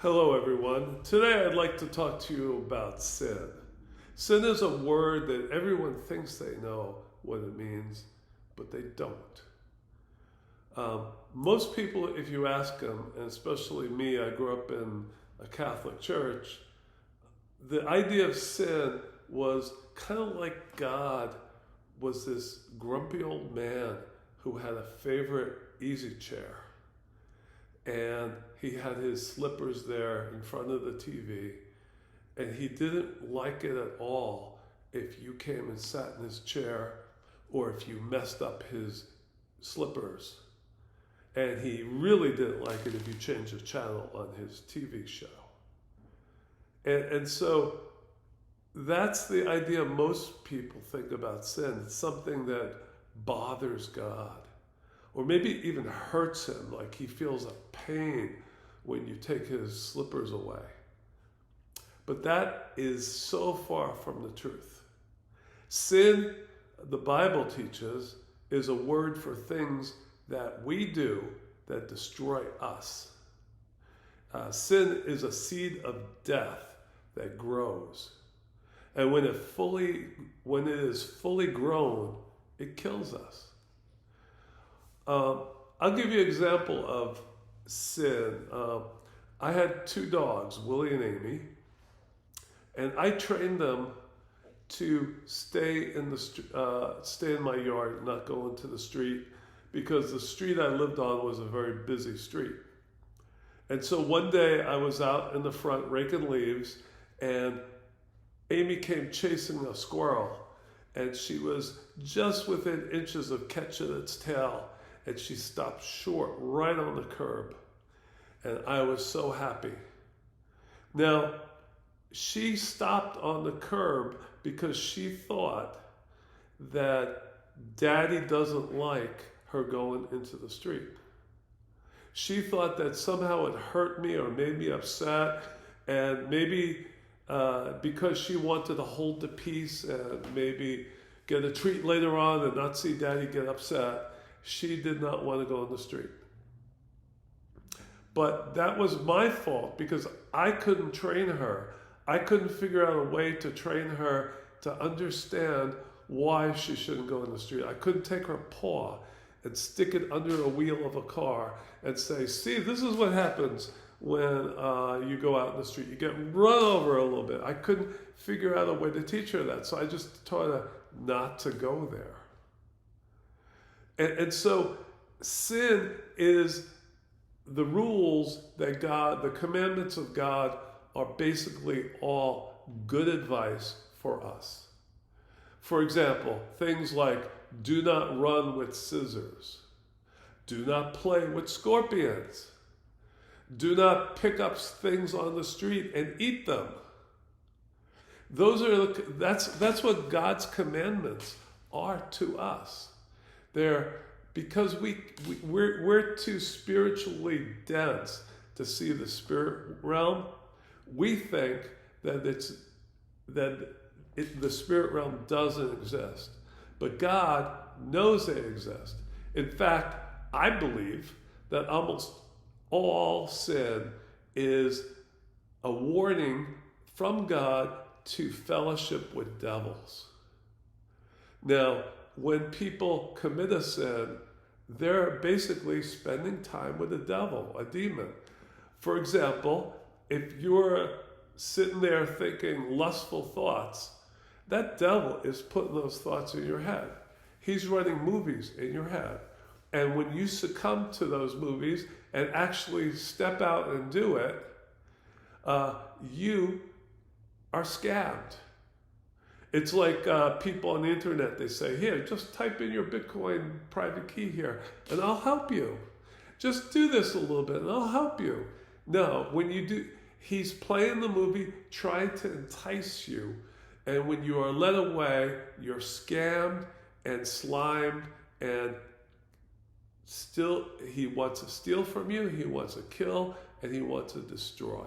Hello everyone. Today I'd like to talk to you about sin. Sin is a word that everyone thinks they know what it means, but they don't. Most people, if you ask them, and especially me, I grew up in a Catholic church, the idea of sin was kind of like God was this grumpy old man who had a favorite easy chair. And he had his slippers there in front of the TV, and he didn't like it at all if you came and sat in his chair or if you messed up his slippers. And he really didn't like it if you changed the channel on his TV show. And so that's the idea most people think about sin. It's something that bothers God. Or maybe even hurts him, like he feels a pain when you take his slippers away. But that is so far from the truth. Sin, the Bible teaches, is a word for things that we do that destroy us. Sin is a seed of death that grows. And when it is fully grown, it kills us. I'll give you an example of sin. I had two dogs, Willie and Amy, and I trained them to stay in my yard, not go into the street, because the street I lived on was a very busy street. And so one day I was out in the front raking leaves, and Amy came chasing a squirrel, and she was just within inches of catching its tail. And she stopped short right on the curb. And I was so happy. Now, she stopped on the curb because she thought that Daddy doesn't like her going into the street. She thought that somehow it hurt me or made me upset. And maybe because she wanted to hold the peace and maybe get a treat later on and not see Daddy get upset, she did not want to go in the street. But that was my fault because I couldn't train her. I couldn't figure out a way to train her to understand why she shouldn't go in the street. I couldn't take her paw and stick it under a wheel of a car and say, see, this is what happens when you go out in the street. You get run over a little bit. I couldn't figure out a way to teach her that. So I just taught her not to go there. And so sin is the rules that God, the commandments of God are basically all good advice for us. For example, things like do not run with scissors. Do not play with scorpions. Do not pick up things on the street and eat them. That's what God's commandments are to us. Because we're too spiritually dense to see the spirit realm. We think that the spirit realm doesn't exist, but God knows they exist. In fact, I believe that almost all sin is a warning from God to fellowship with devils. Now, when people commit a sin, they're basically spending time with the devil, a demon. For example, if you're sitting there thinking lustful thoughts, that devil is putting those thoughts in your head. He's running movies in your head. And when you succumb to those movies and actually step out and do it, you are scammed. It's like people on the internet, they say, here, just type in your Bitcoin private key here and I'll help you. Just do this a little bit and I'll help you. No, when you do, he's playing the movie, trying to entice you. And when you are led away, you're scammed and slimed, and still he wants to steal from you, he wants to kill, and he wants to destroy.